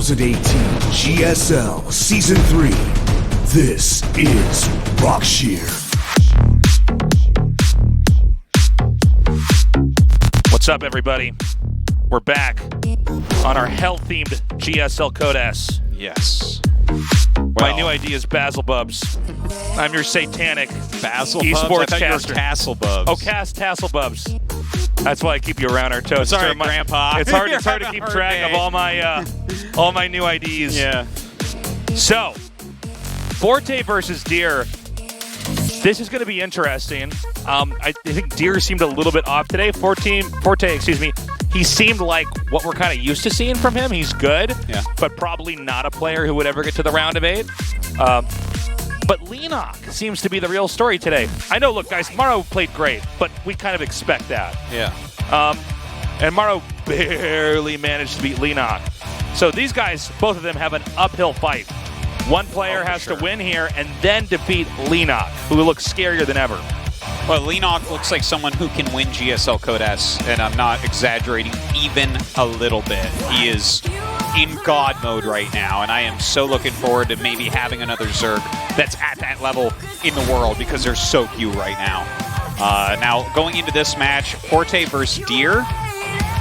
2018 GSL Season 3. This is Rockshear. What's up, everybody? We're back on our hell-themed GSL Code S. Yes. My new idea is Basil Bubs. I'm your satanic Basil esports Bubs? I thought caster. you were Tassel Bubs. Oh, Tassel Bubs. That's why I keep you around our toes. Sorry, Grandpa. It's hard to keep track of all my new IDs. Yeah. So, Forte versus Deer. This is going to be interesting. I think Deer seemed a little bit off today. Forte, he seemed like what we're kind of used to seeing from him. He's good, but probably not a player who would ever get to the round of 8. But Leenock seems to be the real story today. I know, look, guys, Maru played great, but we kind of expect that. Yeah. And Maru barely managed to beat Leenock. So these guys, both of them, have an uphill fight. One player has to win here and then defeat Leenock, who looks scarier than ever. Well, Leenock looks like someone who can win GSL Code S, and I'm not exaggerating even a little bit. He is in God mode right now, and I am so looking forward to maybe having another Zerg that's at that level in the world, because there's so few right now. Now, going into this match, Forte versus Deer,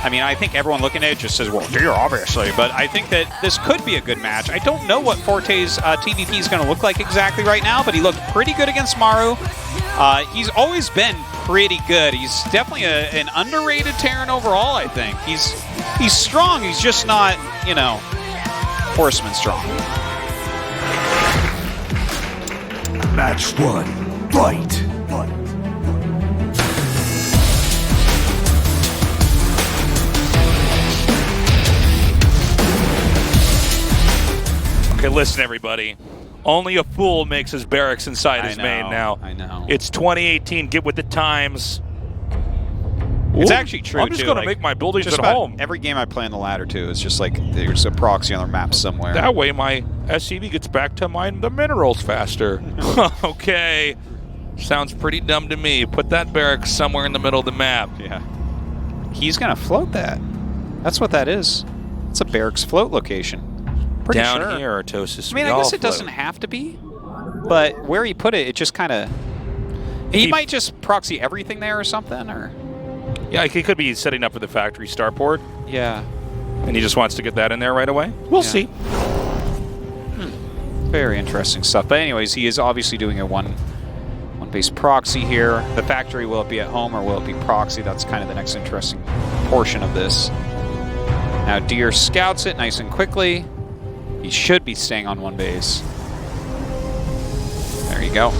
I mean, I think everyone looking at it just says, well, Deer, obviously, but I think that this could be a good match. I don't know what Forte's TVP is going to look like exactly right now, but he looked pretty good against Maru. He's always been pretty good. He's definitely an underrated Terran overall, I think. He's strong. He's just not, horseman strong. Match 1. Fight. Okay, listen, everybody. Only a fool makes his barracks inside his main now. I know. It's 2018. Get with the times. It's actually true, I'm just going to make my buildings at home. Every game I play on the ladder, too, is just like there's a proxy on the map somewhere. That way my SCV gets back to mine the minerals faster. Okay. Sounds pretty dumb to me. Put that barracks somewhere in the middle of the map. Yeah. He's going to float that. That's what that is. It's a barracks float location. Pretty Down sure. here, Artosis. I mean, I guess it doesn't have to be, but where he put it, it just kind of... He might just proxy everything there or something, or... Yeah, he could be setting up for the factory starport. Yeah. And he just wants to get that in there right away. We'll see. Very interesting stuff. But anyways, he is obviously doing a one-base proxy here. The factory, will it be at home or will it be proxy? That's kind of the next interesting portion of this. Now, Deer scouts it nice and quickly. He should be staying on one base. There you go.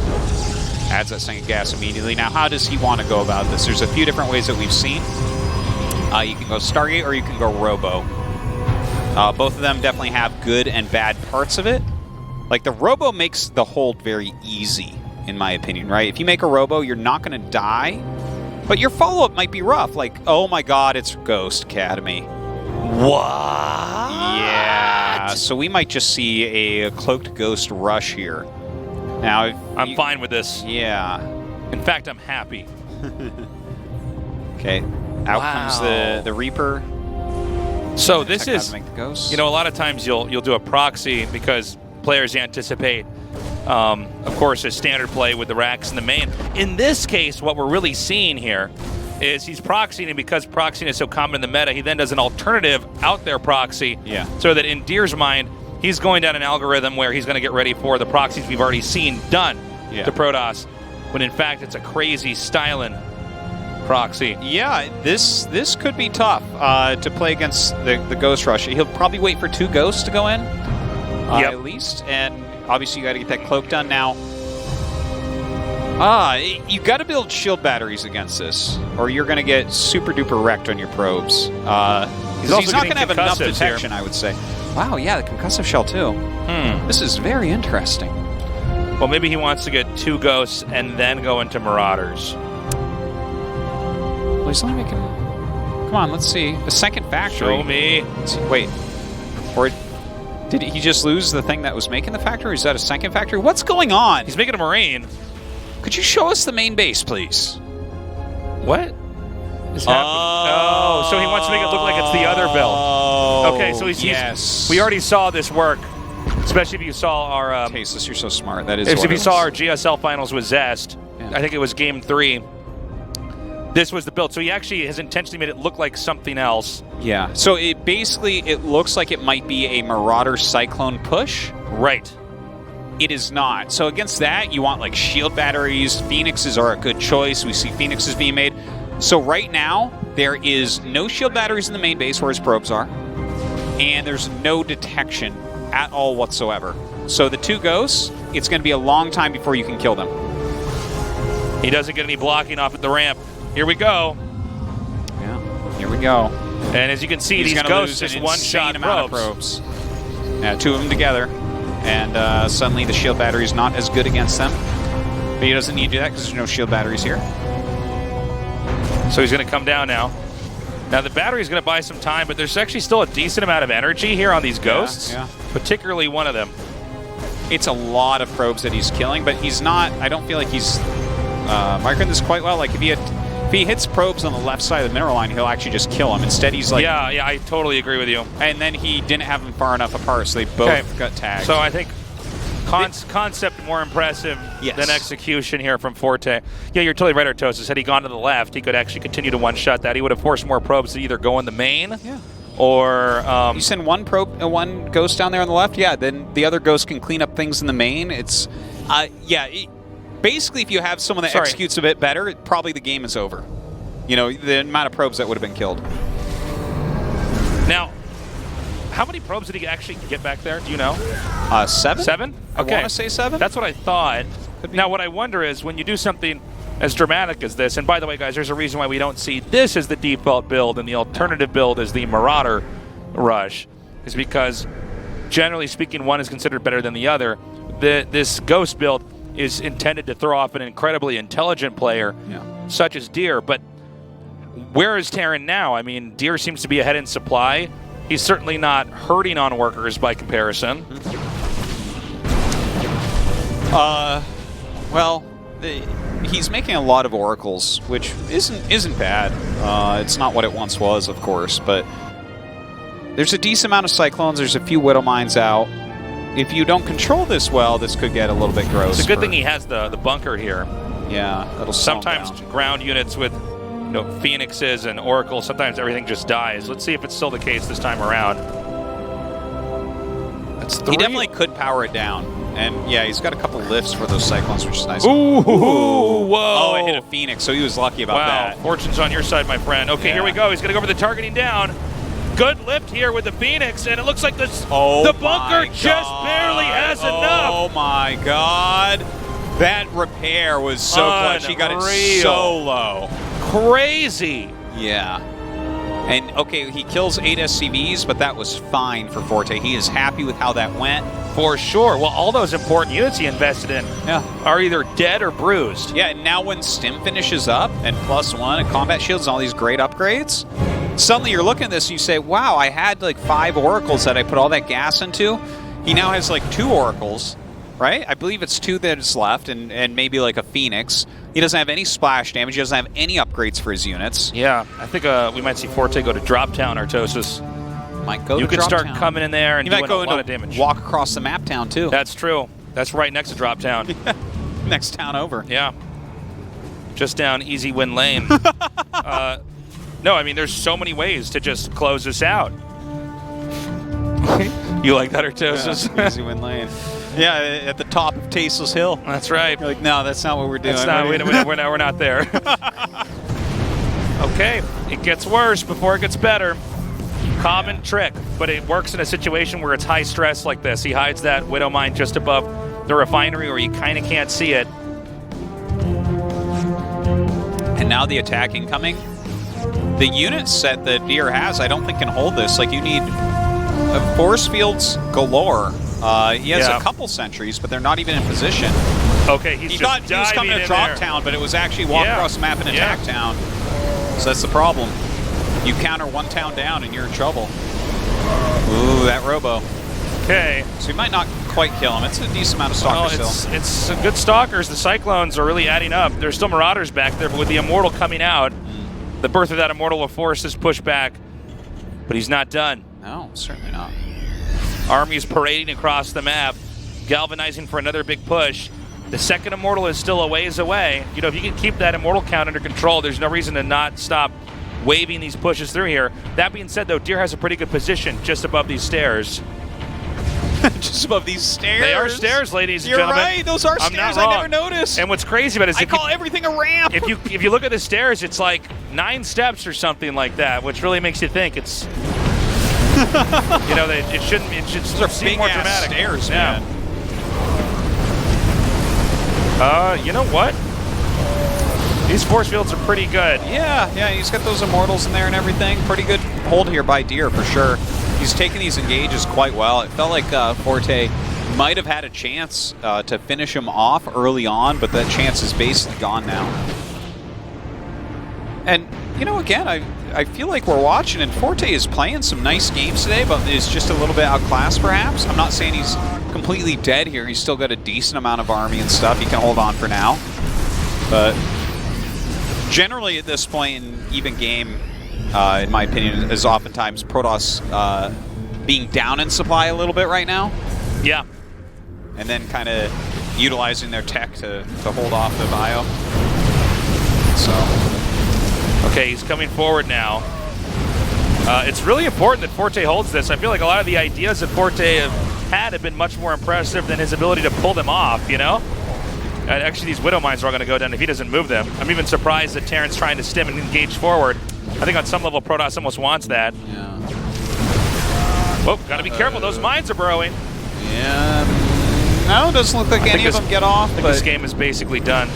Adds that second gas immediately. Now, how does he want to go about this? There's a few different ways that we've seen. You can go Stargate or you can go Robo. Both of them definitely have good and bad parts of it. Like, the Robo makes the hold very easy, in my opinion, right? If you make a Robo, you're not going to die, but your follow-up might be rough. Like, oh my god, it's Ghost Academy. What? Yeah, so we might just see a Cloaked Ghost rush here. Now, I'm fine with this. Yeah. In fact, I'm happy. Okay, out comes the Reaper. So this is, make the ghost. a lot of times you'll do a proxy because players anticipate, of course, a standard play with the racks in the main. In this case, what we're really seeing here is he's proxying, and because proxying is so common in the meta, he then does an alternative out there proxy, so that in Deer's mind, he's going down an algorithm where he's going to get ready for the proxies we've already seen done to Protoss, when in fact it's a crazy styling proxy. Yeah, this could be tough to play against the Ghost Rush. He'll probably wait for 2 Ghosts to go in, at least, and obviously you got to get that Cloak done now. You got to build shield batteries against this, or you're going to get super duper wrecked on your probes. He's not going to have enough detection, I would say. Wow, yeah, the concussive shell too. This is very interesting. Well, maybe he wants to get 2 Ghosts and then go into Marauders. Well, he's only making... Come on, let's see. The second factory. Show me. Wait. Or did he just lose the thing that was making the factory? Or is that a second factory? What's going on? He's making a Marine. Could you show us the main base, please? What is happening? Oh, so he wants to make it look like it's the other build. Oh, Okay, so yes. we already saw this work, especially if you saw our Tasteless, you're so smart. That is if what you it saw was. our GSL finals with Zest. Yeah. I think it was game 3. This was the build. So he actually has intentionally made it look like something else. Yeah. So it looks like it might be a Marauder Cyclone push. Right. It is not. So against that, you want like shield batteries. Phoenixes are a good choice. We see Phoenixes being made. So right now, there is no shield batteries in the main base where his probes are. And there's no detection at all whatsoever. So the 2 ghosts, it's going to be a long time before you can kill them. He doesn't get any blocking off at the ramp. Here we go. Yeah, here we go. And as you can see, He's these gonna ghosts lose just an one-shot insane amount probes. of probes. Yeah, 2 of them together. And suddenly the shield battery is not as good against them. But he doesn't need to do that because there's no shield batteries here. So he's going to come down now. Now the battery is going to buy some time, but there's actually still a decent amount of energy here on these ghosts. Yeah. Particularly one of them. It's a lot of probes that he's killing, but he's not, I don't feel like he's microing this quite well. Like if he hits probes on the left side of the mineral line, he'll actually just kill him. Instead, he's like... Yeah, I totally agree with you. And then he didn't have them far enough apart, so they both got tagged. So I think concept more impressive than execution here from Forte. Yeah, you're totally right, Artosis. Had he gone to the left, he could actually continue to one-shot that. He would have forced more probes to either go in the main or... you send one ghost down there on the left, then the other ghost can clean up things in the main. It's... basically, if you have someone that executes a bit better, probably the game is over. You know, the amount of probes that would have been killed. Now, how many probes did he actually get back there? Do you know? 7? 7? Okay. I want to say 7. That's what I thought. Now, what I wonder is when you do something as dramatic as this, and by the way, guys, there's a reason why we don't see this as the default build and the alternative build is the Marauder Rush, is because, generally speaking, one is considered better than the other. This Ghost build is intended to throw off an incredibly intelligent player, such as Deer, but where is Terran now? I mean, Deer seems to be ahead in supply. He's certainly not hurting on workers by comparison. He's making a lot of oracles, which isn't bad. It's not what it once was, of course, but there's a decent amount of cyclones. There's a few widow mines out. If you don't control this well, this could get a little bit gross. It's a good thing he has the bunker here. Yeah, that'll sometimes ground units with Phoenixes and Oracles, sometimes everything just dies. Let's see if it's still the case this time around. That's 3. He definitely could power it down. And yeah, he's got a couple lifts for those cyclones, which is nice. Ooh, whoa. Oh, it hit a Phoenix, so he was lucky about that. Wow, fortune's on your side, my friend. Okay, here we go. He's going to go for the targeting down. Good lift here with the Phoenix, and it looks like the bunker just barely has enough. Oh my God. That repair was so clutch. He got it so low. Crazy. Yeah. And, okay, he kills 8 SCVs, but that was fine for Forte. He is happy with how that went. For sure. Well, all those important units he invested in are either dead or bruised. Yeah, and now when Stim finishes up, and +1 and combat shields and all these great upgrades, suddenly you're looking at this and you say, wow, I had like 5 oracles that I put all that gas into. He now has like 2 oracles, right? I believe it's 2 that is left, and maybe like a Phoenix. He doesn't have any splash damage. He doesn't have any upgrades for his units. Yeah, I think we might see Forte go to Drop Town, Artosis. Might go you to could Drop start Town. coming in there and you doing might go a lot of damage. Walk across the map town too. That's true. That's right next to Drop Town. Next town over. Yeah. Just down easy win lane. No, I mean, there's so many ways to just close this out. You like that, Artosis? Yeah, easy win lane. Yeah, at the top of Tasteless Hill. That's right. You're like, no, that's not what we're doing. That's not, we're not there. Okay, it gets worse before it gets better. Common trick, but it works in a situation where it's high stress like this. He hides that Widow Mine just above the refinery where you kind of can't see it. And now the attack incoming. The unit set that Deer has, I don't think can hold this. Like, you need force fields galore. He has a couple sentries, but they're not even in position. Okay, he thought he was coming to drop town, but it was actually walk across the map and attack town. So that's the problem. You counter one town down and you're in trouble. Ooh, that Robo. Okay. So he might not quite kill him. It's a decent amount of stalkers still. It's some good stalkers. The Cyclones are really adding up. There's still Marauders back there, but with the Immortal coming out, the birth of that Immortal will force this push back. But he's not done. No, certainly not. Army's parading across the map, galvanizing for another big push. The second Immortal is still a ways away. You know, if you can keep that Immortal count under control, there's no reason to not stop waving these pushes through here. That being said, though, Deer has a pretty good position just above these stairs. Just above these stairs? They are stairs, ladies and You're gentlemen. right, those are I'm stairs. not I wrong. never noticed. And what's crazy about it is I call everything a ramp. if you look at the stairs, it's like 9 steps or something like that, which really makes you think it's you know, it shouldn't be. It should seem more dramatic. Stairs, yeah. man. You know what? These force fields are pretty good. Yeah, he's got those Immortals in there and everything. Pretty good hold here by Deer for sure. He's taking these engages quite well. It felt like Forte might have had a chance to finish him off early on, but that chance is basically gone now. And, you know, again, I feel like we're watching, and Forte is playing some nice games today, but is just a little bit outclassed, perhaps. I'm not saying he's completely dead here. He's still got a decent amount of army and stuff. He can hold on for now. But generally at this point in even game, in my opinion, is oftentimes Protoss being down in supply a little bit right now. Yeah. And then kind of utilizing their tech to hold off the bio. So. Okay, he's coming forward now. It's really important that Forte holds this. I feel like a lot of the ideas that Forte have been much more impressive than his ability to pull them off, you know? Actually, these Widow Mines are all going to go down if he doesn't move them. I'm even surprised that Terran's trying to stim and engage forward. I think on some level, Protoss almost wants that. Yeah. Whoa, got to be careful. Those mines are burrowing. Yeah. No, doesn't look like any of them get off. I think this game is basically done.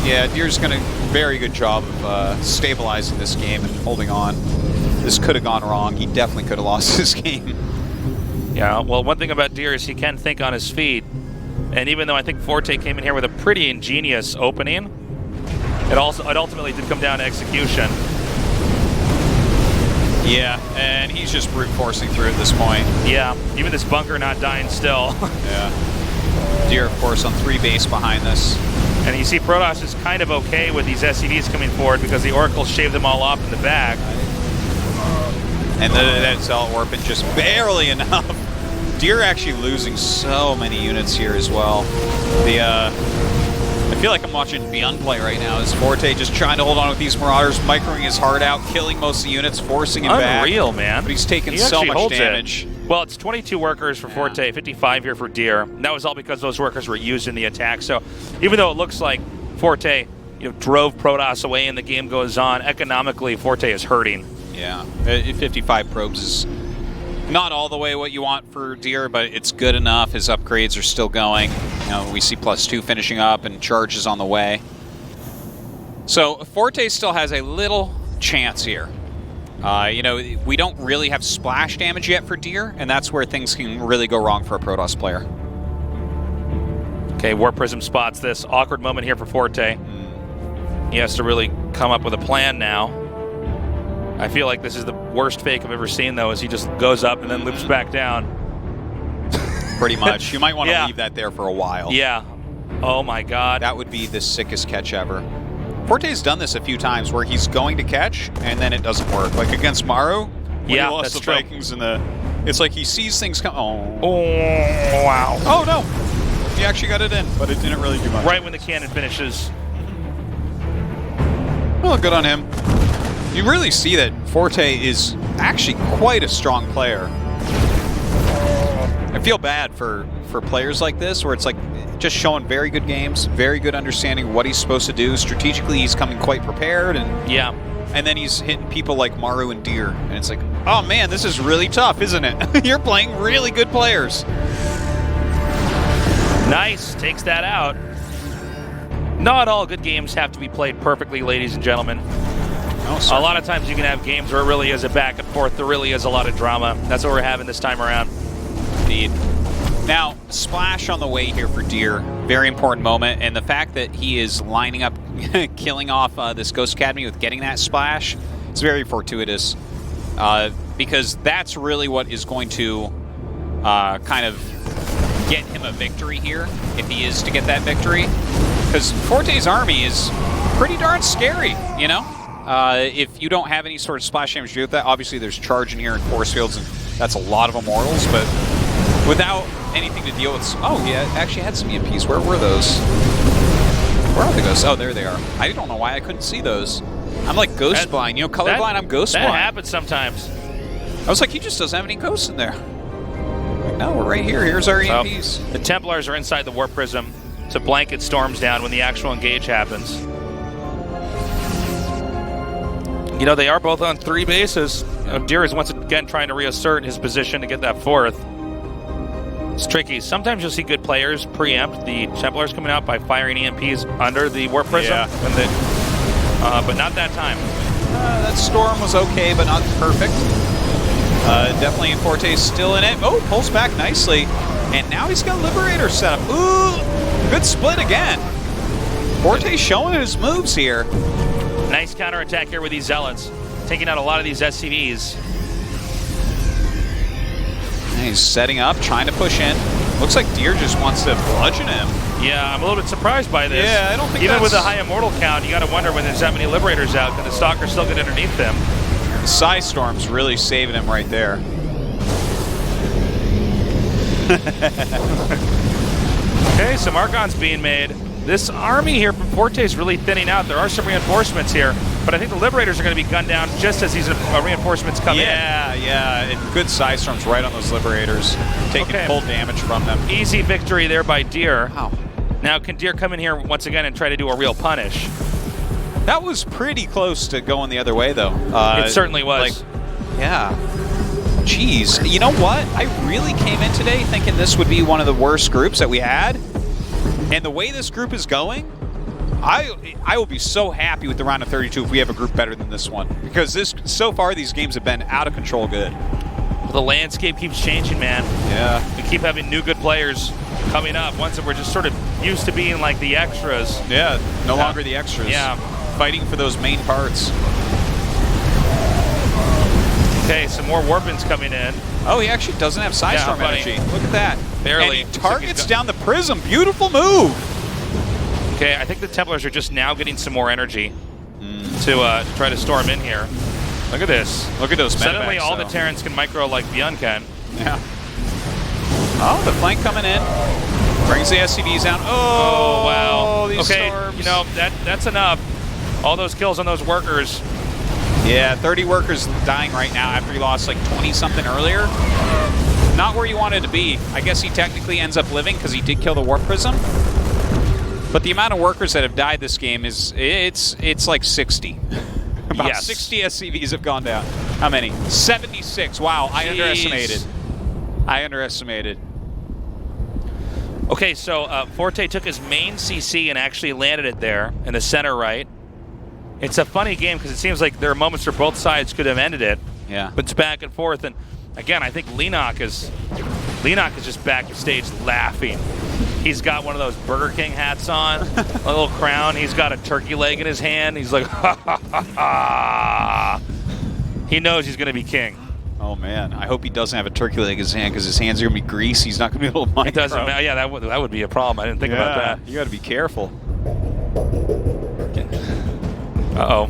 Yeah, Deer's going to very good job of stabilizing this game and holding on. This could have gone wrong. He definitely could have lost this game. Yeah, well, one thing about Deer is he can think on his feet. And even though I think Forte came in here with a pretty ingenious opening, it ultimately did come down to execution. Yeah, and he's just brute forcing through at this point. Yeah, even this bunker not dying still. Yeah. Deer, of course, on 3 base behind this. And you see Protoss is kind of okay with these SCVs coming forward because the Oracles shaved them all off in the back. And that Zealot Warping just barely enough. Deer actually losing so many units here as well. I feel like I'm watching Beyond play right now. Is Forte just trying to hold on with these Marauders, microing his heart out, killing most of the units, forcing him back. Unreal, man. But he's taking so much damage. Well, it's 22 workers for Forte, 55 here for Deer. And that was all because those workers were used in the attack. So even though it looks like Forte, drove Protoss away and the game goes on, economically Forte is hurting. Yeah, 55 probes is not all the way what you want for Deer, but it's good enough. His upgrades are still going. We see +2 finishing up and charges on the way. So Forte still has a little chance here. We don't really have splash damage yet for Deer, and that's where things can really go wrong for a Protoss player. Okay, War Prism spots this. Awkward moment here for Forte. He has to really come up with a plan now. I feel like this is the worst fake I've ever seen, though, as he just goes up and then loops back down. Pretty much. You might want to leave that there for a while. Yeah. Oh, my God. That would be the sickest catch ever. Forte's done this a few times where he's going to catch, and then it doesn't work. Like against Maru, when he lost the Vikings in the... It's like he sees things come... Oh, wow. Oh, no. He actually got it in, but it didn't really do much. Right when the cannon finishes. Well, good on him. You really see that Forte is actually quite a strong player. I feel bad for players like this, where it's like just showing very good games, very good understanding of what he's supposed to do. Strategically, he's coming quite prepared, and then he's hitting people like Maru and Deer, and it's like, oh man, this is really tough, isn't it? You're playing really good players. Nice, takes that out. Not all good games have to be played perfectly, ladies and gentlemen. A lot of times you can have games where it really is a back and forth. There really is a lot of drama. That's what we're having this time around. Indeed. Now, splash on the way here for Deer. Very important moment. And the fact that he is lining up, killing off this Ghost Academy with getting that splash, it's very fortuitous. Because that's really what is going to kind of get him a victory here, if he is to get that victory. Because Forte's army is pretty darn scary, If you don't have any sort of splash damage to do with that, obviously there's charge in here and force fields, and That's a lot of Immortals, but without anything to deal with. Oh, he actually had some EMPs. Where were those? Where are the ghosts? Oh, there they are. I don't know why I couldn't see those. I'm like ghost blind. You know, colorblind, I'm ghost blind. That happens sometimes. I was like, he just doesn't have any ghosts in there. Like, no, we're right here. Here's our EMPs. Well, the Templars are inside the Warp Prism to blanket storms down when the actual engage happens. You know, they are both on 3 bases. Deer is once again trying to reassert his position to get that 4th. It's tricky. Sometimes you'll see good players preempt the Templars coming out by firing EMPs under the Warp Prism. Yeah. But not that time. That storm was okay, but not perfect. Definitely Forte's still in it. Oh, pulls back nicely. And now he's got Liberator set up. Ooh, good split again. Forte showing his moves here. Nice counterattack here with these Zealots, taking out a lot of these SCVs. He's setting up, trying to push in. Looks like Deer just wants to bludgeon him. Yeah, I'm a little bit surprised by this. Yeah, I don't think even with the high Immortal count, you got to wonder when there's that many Liberators out, can the Stalker still get underneath them? Psy Storm's really saving him right there. Okay, some Archons being made. This army here from Forte is really thinning out. There are some reinforcements here, but I think the Liberators are going to be gunned down just as these reinforcements come in. Yeah, and good Psy Storms right on those Liberators, taking full damage from them. Easy victory there by Deer. Wow. Now, can Deer come in here once again and try to do a real punish? That was pretty close to going the other way, though. It certainly was. Yeah. Jeez. You know what? I really came in today thinking this would be one of the worst groups that we had. And the way this group is going, I will be so happy with the round of 32 if we have a group better than this one. Because so far, these games have been out of control good. Well, the landscape keeps changing, man. Yeah. We keep having new good players coming up. Ones that we're just sort of used to being like the extras. Yeah, no longer the extras. Yeah. Fighting for those main parts. Okay, some more Warpins coming in. Oh, he actually doesn't have Psystorm energy. Look at that. Barely. And he targets down the Prism. Beautiful move. Okay, I think the Templars are just now getting some more energy to try to storm in here. Look at this. Look at those Suddenly medevacs, all the Terrans can micro like Beyond can. Yeah. Oh, the flank coming in. Brings the SCVs down. Oh, wow. These okay, storms. you know, that's enough. All those kills on those workers. Yeah, 30 workers dying right now after he lost like 20-something earlier. Not where you wanted to be. I guess he technically ends up living because he did kill the Warp Prism. But the amount of workers that have died this game is, it's like 60. About 60 SCVs have gone down. How many? 76. Wow, I underestimated. I underestimated. Okay, so Forte took his main CC and actually landed it there in the center right. It's a funny game because it seems like there are moments where both sides could have ended it. Yeah. But it's back and forth. And again, I think Leenock is just backstage laughing. He's got one of those Burger King hats on, a little crown. He's got a turkey leg in his hand. He's like, ha, ha, ha, ha. He knows he's going to be king. Oh, man. I hope he doesn't have a turkey leg in his hand because his hands are going to be greasy. He's not going to be able to micro. It doesn't matter. Yeah, that would be a problem. I didn't think about that. You got to be careful. Uh-oh.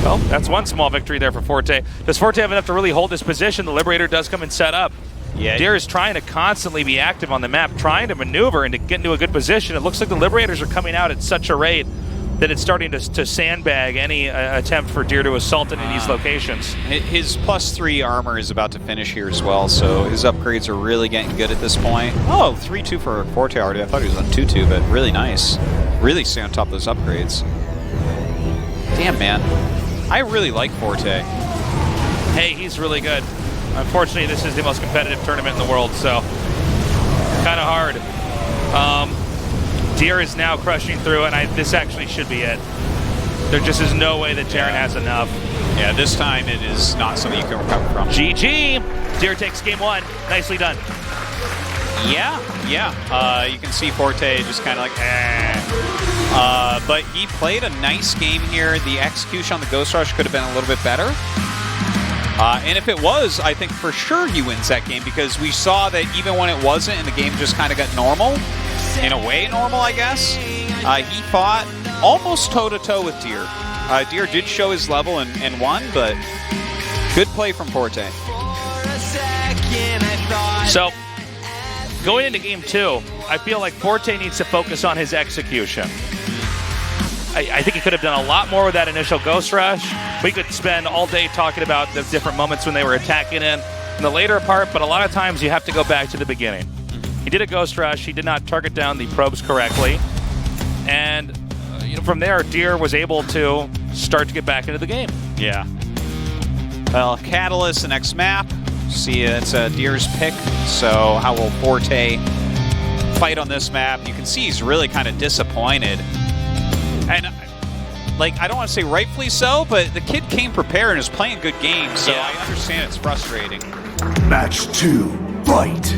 Well, that's one small victory there for Forte. Does Forte have enough to really hold this position? The Liberator does come and set up. Yeah. Deer is trying to constantly be active on the map, trying to maneuver and to get into a good position. It looks like the Liberators are coming out at such a rate that it's starting to sandbag any attempt for Deer to assault in these locations. His +3 armor is about to finish here as well, so his upgrades are really getting good at this point. Oh, 3-2 for Forte already. I thought he was on 2-2, but really nice. Really stay on top of those upgrades. Damn, man. I really like Forte. Hey, he's really good. Unfortunately, this is the most competitive tournament in the world, so kind of hard. Deer is now crushing through, and this actually should be it. There just is no way that Jaren has enough. Yeah, this time it is not something you can recover from. GG! Deer takes game 1. Nicely done. Yeah. You can see Forte just kind of like, but he played a nice game here. The execution on the Ghost Rush could have been a little bit better. And if it was, I think for sure he wins that game because we saw that even when it wasn't and the game just kind of got normal, in a way normal, I guess, he fought almost toe-to-toe with Deer. Deer did show his level and won, but good play from Forte. So, going into game 2, I feel like Forte needs to focus on his execution. I think he could have done a lot more with that initial Ghost Rush. We could spend all day talking about the different moments when they were attacking in the later part, but a lot of times you have to go back to the beginning. He did a Ghost Rush. He did not target down the probes correctly. And from there, Deer was able to start to get back into the game. Yeah. Well, Catalyst, the next map. See, it's Deer's pick. So how will Forte fight on this map? You can see he's really kind of disappointed. And, like, I don't want to say rightfully so, but the kid came prepared and is playing good games, so I understand it's frustrating. Match 2, fight.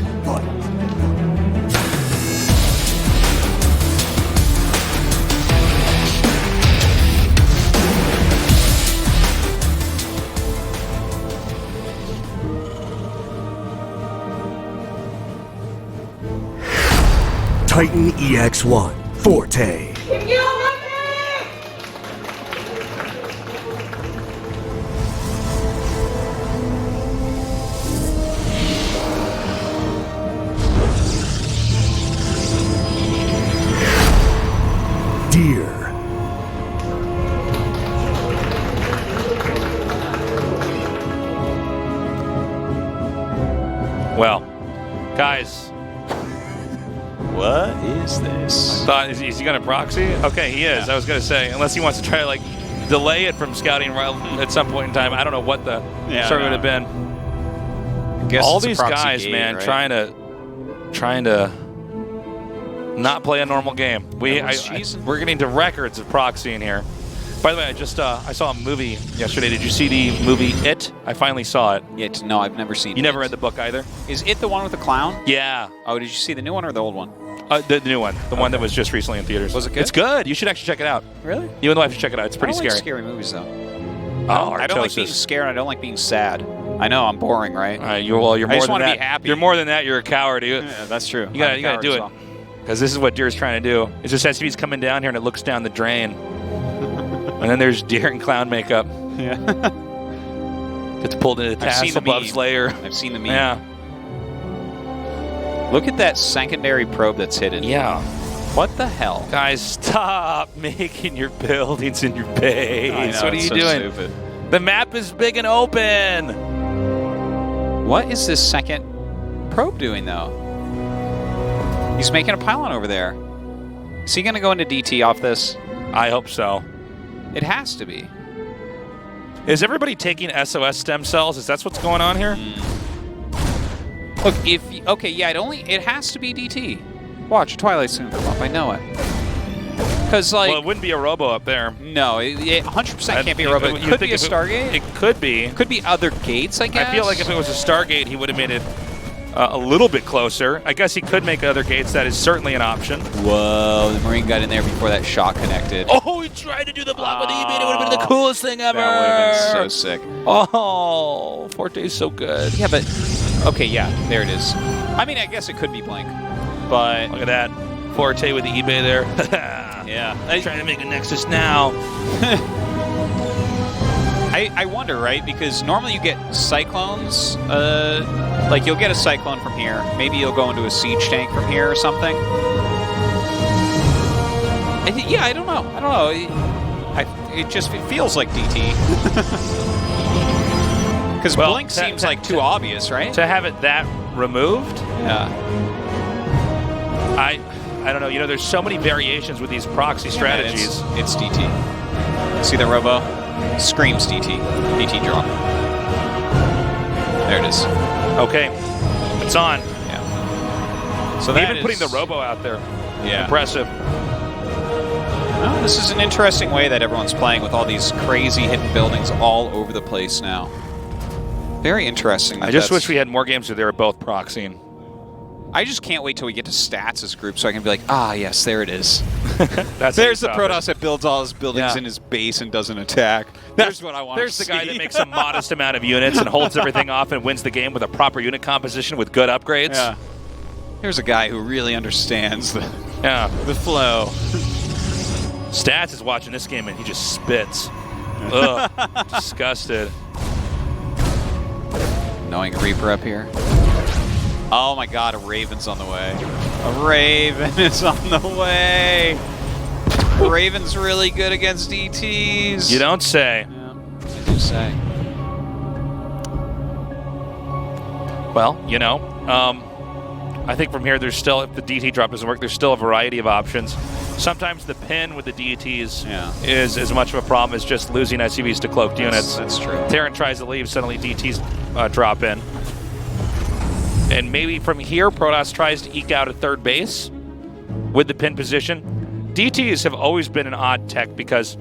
Titan EX1, Forte. Deer. Well, guys. What is this? I thought, is he going to proxy? Okay, he is. Yeah. I was going to say, unless he wants to try to, like, delay it from scouting at some point in time. I don't know what the story would have been. I guess all it's a these proxy guys, gate, man, right? trying to not play a normal game. We're getting to records of proxying here. By the way, I saw a movie yesterday. Did you see the movie It? I finally saw it. No, I've never seen it. You never read the book either? Is It the one with the clown? Yeah. Oh, did you see the new one or the old one? The new one. The one that was just recently in theaters. Was it good? It's good. You should actually check it out. Really? You and the wife should check it out. It's pretty I don't like scary. scary movies, though. Oh, I don't like being scared. I don't like being sad. I know, I'm boring, right? You're more I just than want to that. be happy. You're more than that. You're a coward. Yeah, that's true. You gotta do it. Because this is what Deer's trying to do. It's just as if he's coming down here and it looks down the drain. And then there's Deer in clown makeup. Yeah. Gets pulled into the tassel buff slayer. I've seen the meme. Yeah. Look at that secondary probe that's hidden. Yeah. What the hell? Guys, stop making your buildings in your base. I know, what are you so doing? Stupid. The map is big and open. What is this second probe doing, though? He's making a pylon over there. Is he going to go into DT off this? I hope so. It has to be. Is everybody taking SOS stem cells? Is that what's going on here? Look, it has to be DT. Watch, Twilight's gonna come up. I know it. Because, like... Well, it wouldn't be a robo up there. No, it 100% can't be a robo. It could be a Stargate. It could be. It could be other gates, I guess. I feel like if it was a Stargate, he would have made it a little bit closer. I guess he could make other gates. That is certainly an option. Whoa, the Marine got in there before that shot connected. Oh, he tried to do the block with the E-Beam. It would have been the coolest thing ever. That would have been so sick. Oh, Forte is so good. Yeah, but... Okay, yeah, there it is. I mean, I guess it could be Blink, but... Look at that. Forte with the eBay there. Yeah. Trying to make a Nexus now. I wonder, right? Because normally you get Cyclones. Like, you'll get a Cyclone from here. Maybe you'll go into a Siege Tank from here or something. Yeah, I don't know. It feels like DT. Because Blink seems like too obvious, right? To have it that removed? Yeah. I don't know. You know, there's so many variations with these proxy strategies. It's DT. See the robo? Screams DT. DT draw. There it is. Okay. It's on. Yeah. So even putting the robo out there. Yeah. Impressive. Well, this is an interesting way that everyone's playing with all these crazy hidden buildings all over the place now. Very interesting. I just wish we had more games where they were both proxying. I just can't wait till we get to stats as a group so I can be like, ah, yes, there it is. There's the Protoss that builds all his buildings in his base and doesn't attack. There's what I want to see. There's the guy that makes a modest amount of units and holds everything off and wins the game with a proper unit composition with good upgrades. Yeah. Here's a guy who really understands the flow. Stats is watching this game and he just spits. Ugh, disgusted. Knowing Reaper up here. Oh my god, a Raven's on the way. A Raven is on the way. Raven's really good against DTs. You don't say. Yeah, I do say. Well, you know, I think from here there's still, if the DT drop doesn't work, there's still a variety of options. Sometimes the pin with the DTs is as much of a problem as just losing SUVs to cloaked units. That's true. Terran tries to leave, suddenly DTs drop in. And maybe from here, Protoss tries to eke out a third base with the pin position. DTs have always been an odd tech because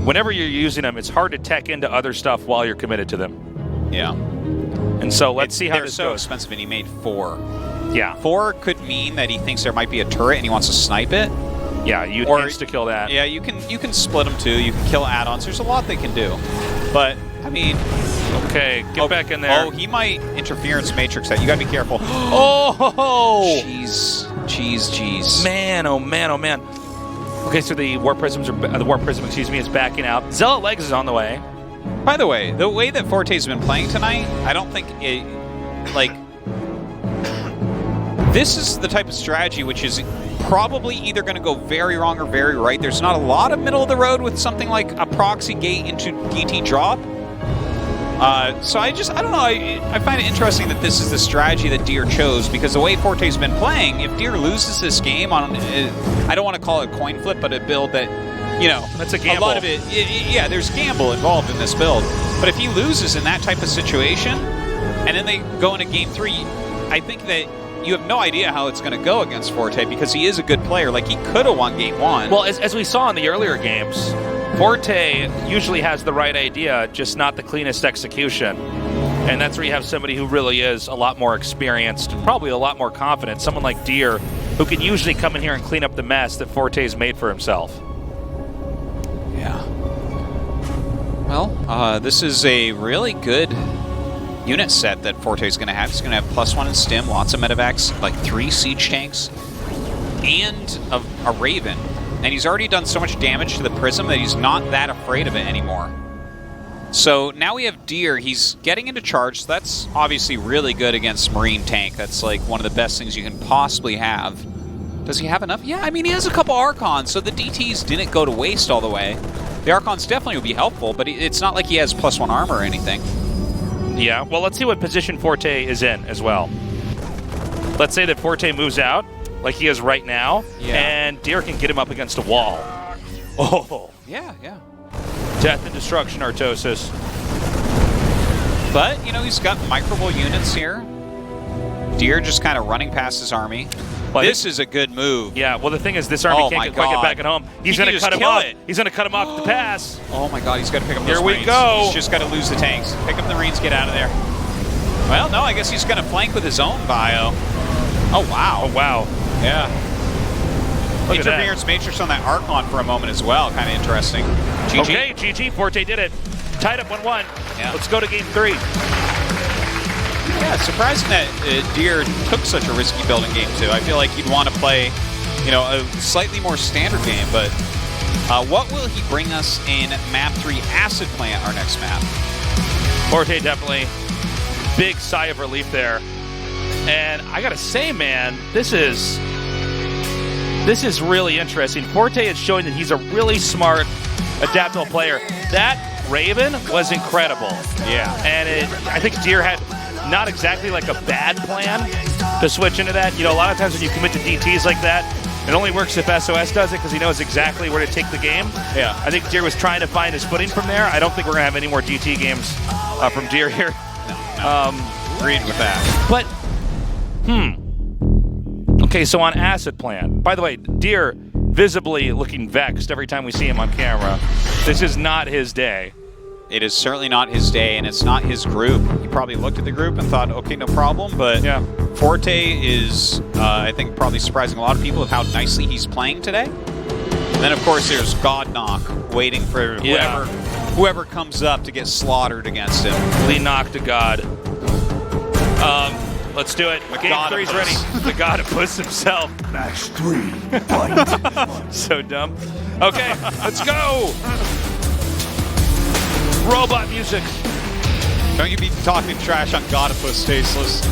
whenever you're using them, it's hard to tech into other stuff while you're committed to them. Yeah. And so let's see how they're this so goes. expensive, and he made 4. Yeah. 4 could mean that he thinks there might be a turret and he wants to snipe it. Yeah, you'd Or- insta-kill that. Yeah, you can split them too. You can kill add-ons. There's a lot they can do. But, I mean... Okay, get back in there. Oh, he might interference matrix that. You gotta be careful. Oh! Jeez. Man, oh man, oh man. Okay, so the warp prism, is backing out. Zealot Legs is on the way. By the way that Forte's been playing tonight, I don't think it... Like... This is the type of strategy which is probably either going to go very wrong or very right. There's not a lot of middle of the road with something like a proxy gate into DT drop. So I don't know. I find it interesting that this is the strategy that Deer chose, because the way Forte's been playing, if Deer loses this game on, I don't want to call it a coin flip, but a build that, you know, that's a gamble. A lot of it, yeah, there's gamble involved in this build. But if he loses in that type of situation, and then they go into game 3, I think that you have no idea how it's going to go against Forte, because he is a good player. Like, he could have won game 1. Well, as we saw in the earlier games, Forte usually has the right idea, just not the cleanest execution. And that's where you have somebody who really is a lot more experienced, probably a lot more confident. Someone like Deer, who can usually come in here and clean up the mess that Forte's made for himself. Yeah. Well, this is a really good unit set that Forte's going to have. He's going to have +1 in stim, lots of medevacs, like 3 siege tanks, and a Raven. And he's already done so much damage to the Prism that he's not that afraid of it anymore. So now we have Deer. He's getting into charge. So that's obviously really good against Marine tank. That's like one of the best things you can possibly have. Does he have enough? Yeah, I mean, he has a couple Archons, so the DTs didn't go to waste all the way. The Archons definitely would be helpful, but it's not like he has +1 armor or anything. Yeah, well, let's see what position Forte is in as well. Let's say that Forte moves out, like he is right now, and Deer can get him up against a wall. Oh. Yeah. Death and destruction, Artosis. But, you know, he's got microwave units here. Deer just kind of running past his army. Well, this is a good move. Yeah, well, the thing is, this army can't quite get back at home. He's going to cut him off. He's going to cut him off at the pass. Oh my god, he's got to pick up those Here Marines. we go. He's just got to lose the tanks. Pick up the Marines, get out of there. Well, no, I guess he's going to flank with his own bio. Oh, wow. Oh, wow. Yeah. Look at that. Interference matrix on that Archon for a moment as well. Kind of interesting. GG. Okay, GG. Forte did it. Tied up 1-1. Yeah. Let's go to game 3. Yeah, it's surprising that Deer took such a risky build in game 2. I feel like he'd want to play, you know, a slightly more standard game, but what will he bring us in map 3 Acid Plant, our next map? Forte definitely. Big sigh of relief there. And I gotta say, man, this is really interesting. Forte is showing that he's a really smart, adaptable player. That Raven was incredible. Yeah. And I think Deer had not exactly like a bad plan to switch into that. You know, a lot of times when you commit to DTs like that, it only works if SOS does it because he knows exactly where to take the game. Yeah. I think Deer was trying to find his footing from there. I don't think we're going to have any more DT games from Deer here. No. Agreed with that. But, okay, so on Acid Plant. By the way, Deer visibly looking vexed every time we see him on camera. This is not his day. It is certainly not his day, and it's not his group. He probably looked at the group and thought, okay, no problem, but yeah. Forte is, I think, probably surprising a lot of people with how nicely he's playing today. And then, of course, there's Godknock waiting for whoever comes up to get slaughtered against him. Leenock to God. Let's do it. Game 3's ready. The God of Puss himself. Match 3, fight. So dumb. Okay, let's go. Robot music. Don't you be talking trash on Godipus, Tasteless.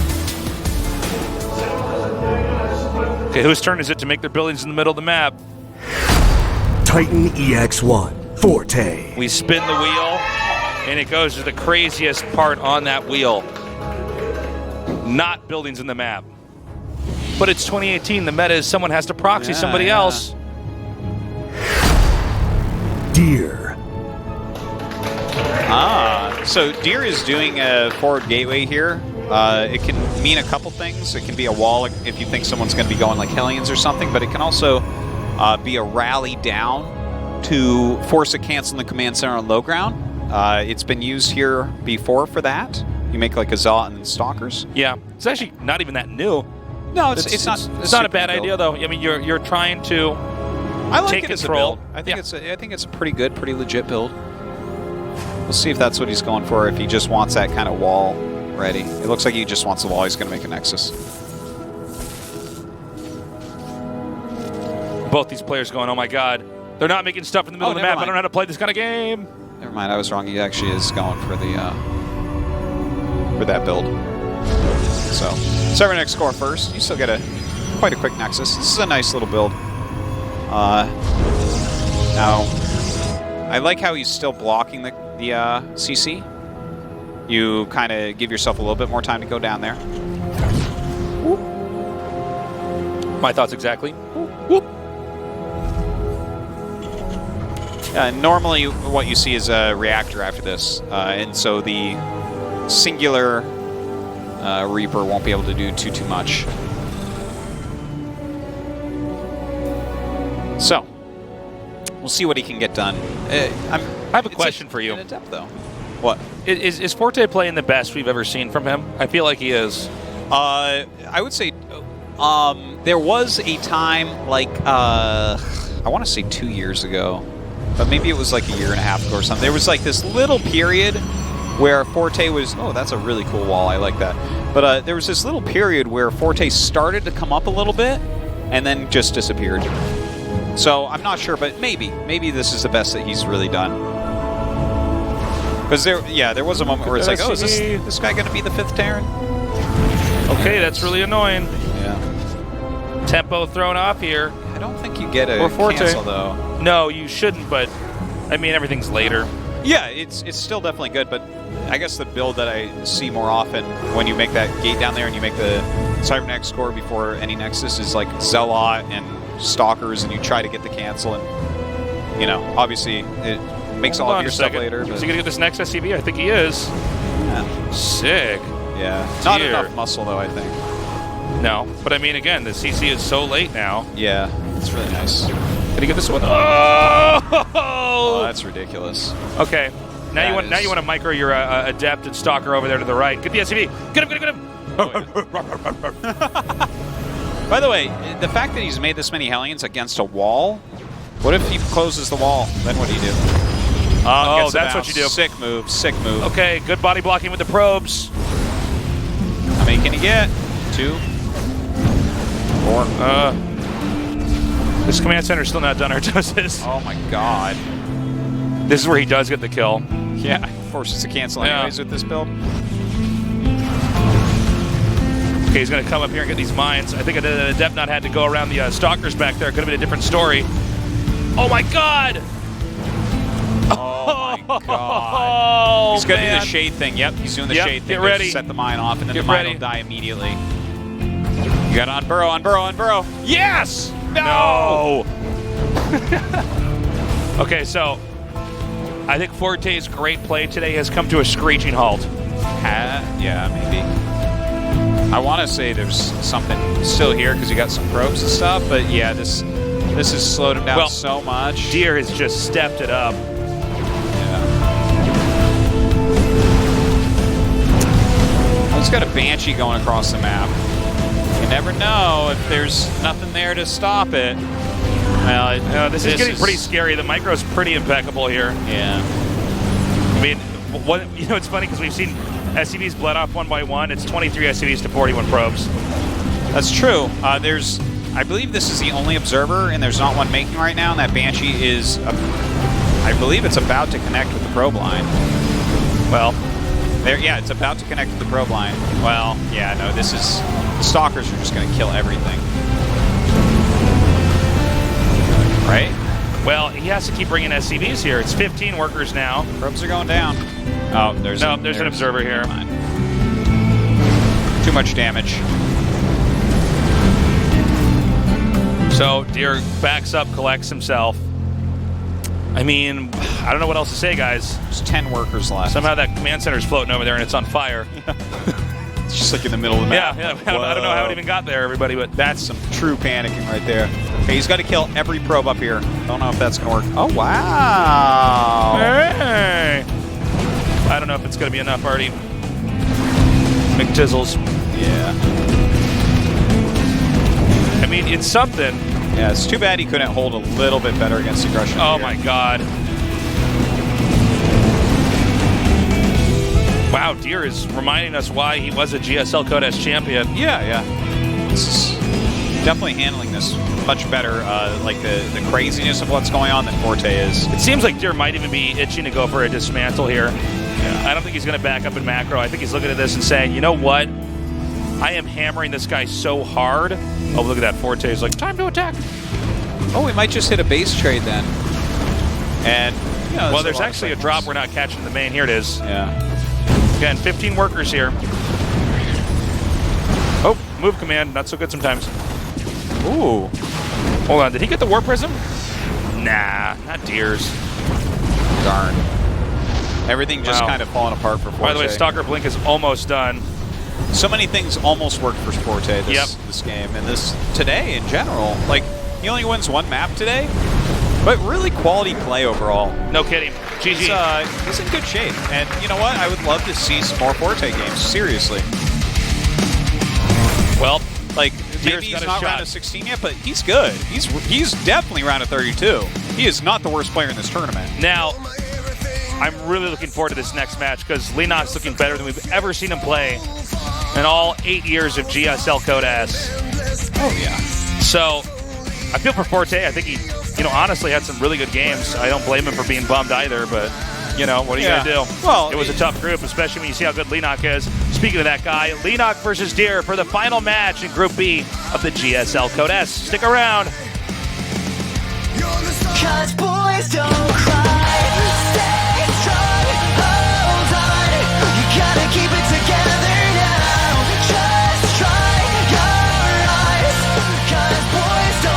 Okay, whose turn is it to make their buildings in the middle of the map? Titan EX1, Forte. We spin the wheel, and it goes to the craziest part on that wheel. Not buildings in the map. But it's 2018. The meta is someone has to proxy somebody else. Deer. So Deer is doing a forward gateway here. It can mean a couple things. It can be a wall if you think someone's going to be going like Hellions or something, but it can also be a rally down to force a cancel in the command center on low ground. It's been used here before for that. You make like a Zealot and then Stalkers. Yeah, it's actually not even that new. No, it's not. It's not a bad idea though. I mean, you're trying to I like take it as control. a build. I think it's a pretty good, pretty legit build. We'll see if that's what he's going for. If he just wants that kind of wall ready. It looks like he just wants the wall. He's going to make a Nexus. Both these players going, oh my god, they're not making stuff in the middle of the map. I don't know how to play this kind of game. Never mind, I was wrong. He actually is going for the for that build. So, server next score first. You still get quite a quick Nexus. This is a nice little build. Now, I like how he's still blocking the CC. You kind of give yourself a little bit more time to go down there. My thoughts exactly. Normally, what you see is a reactor after this, and so the singular Reaper won't be able to do too much. So, we'll see what he can get done. I have a question for you. In depth, though. What? Is Forte playing the best we've ever seen from him? I feel like he is. I would say there was a time, like, I want to say 2 years ago, but maybe it was like a year and a half ago or something. There was like this little period where Forte was, oh, that's a really cool wall, I like that. But there was this little period where Forte started to come up a little bit and then just disappeared. So I'm not sure, but maybe this is the best that he's really done. Because there was a moment where it's like, oh, is this guy going to be the 5th Terran? Okay, that's really annoying. Yeah. Tempo thrown off here. I don't think you get a cancel, though. No, you shouldn't, but, I mean, everything's later. Yeah, it's still definitely good, but I guess the build that I see more often when you make that gate down there and you make the Cybernex score before any Nexus is like Zealot and Stalkers, and you try to get the cancel, and, you know, obviously it makes all of your stuff later. Is he going to get this next SCV? I think he is. Yeah. Sick. Yeah. Not enough muscle, though, I think. No, but I mean, again, the CC is so late now. Yeah, it's really nice. Did he get this one? Oh! Oh, that's ridiculous. Okay, now you want to micro your adept and stalker over there to the right. Get the SCV. Get him! By the way, the fact that he's made this many Hellions against a wall, what if he closes the wall? Then what do you do? Oh, that's what you do. Sick move, sick move. Okay, good body blocking with the probes. How many can he get? 2? 4? This command center's still not done, Artosis. Oh my god. This is where he does get the kill. Yeah, forces to cancel anyways with this build. Okay, he's going to come up here and get these mines. I think an Adept not had to go around the Stalkers back there. Could have been a different story. Oh my god! Oh my god. He's going to do the man. shade thing. Yep, he's doing the shade thing. Get ready. Set the mine off, and then Get the mine ready. will die immediately. You got on burrow, on burrow, on burrow. Yes! No! Okay, so I think Forte's great play today has come to a screeching halt. Yeah, maybe. I want to say there's something still here because you got some probes and stuff, but yeah, this has slowed him down so much. Deer has just stepped it up. Yeah. He's got a Banshee going across the map. You never know if there's nothing there to stop it. Well, this is getting pretty scary. The micro's pretty impeccable here. Yeah. I mean, it's funny because we've seen SCVs bled off one by one. It's 23 SCVs to 41 probes. That's true. I believe this is the only observer, and there's not one making right now, and that Banshee is, I believe it's about to connect with the probe line. Well, yeah, it's about to connect with the probe line. Well, yeah, no, the Stalkers are just going to kill everything. right? Well, he has to keep bringing SCVs here. It's 15 workers now. Probes are going down. Oh, there's an observer here. Too much damage. So Deer backs up, collects himself. I mean, I don't know what else to say, guys. There's 10 workers left. Somehow that command center's floating over there and it's on fire. It's just like in the middle of the map. Yeah. I don't know how it even got there, everybody, but that's some true panicking right there. Okay, he's got to kill every probe up here. Don't know if that's going to work. Oh, wow. Hey. I don't know if it's going to be enough, Artie. McTizzles. Yeah. I mean, it's something. Yeah, it's too bad he couldn't hold a little bit better against aggression. Oh, here. my God. Wow, Deer is reminding us why he was a GSL Code S champion. Yeah. This is definitely handling this much better, like the craziness of what's going on than Forte is. It seems like Deer might even be itching to go for a dismantle here. Yeah. I don't think he's going to back up in macro. I think he's looking at this and saying, you know what? I am hammering this guy so hard. Oh, look at that. Forte is like, time to attack. Oh, we might just hit a base trade then. And, you know, well, there's actually a drop we're not catching the main. Here it is. Yeah. Again, 15 workers here. Oh, move command. Not so good sometimes. Ooh. Hold on. Did he get the War Prism? Nah, not Deers. Darn. Everything just kind of falling apart for Forte. By the way, Stalker Blink is almost done. So many things almost worked for Forte this game and today in general. Like, he only wins one map today, but really quality play overall. No kidding. GG. He's in good shape. And you know what? I would love to see some more Forte games. Seriously. Well, like, maybe he's not round of 16 yet, but he's good. He's definitely round of 32. He is not the worst player in this tournament. Now, I'm really looking forward to this next match because Leenock's looking better than we've ever seen him play in all 8 years of GSL Code S. Oh, yeah. So, I feel for Forte. I think he, honestly had some really good games. I don't blame him for being bummed either, but, what are you going to do? Well, it was a tough group, especially when you see how good Leenock is. Speaking of that guy, Leenock versus Deer for the final match in Group B of the GSL Code S. Stick around. 'Cause boys don't cry.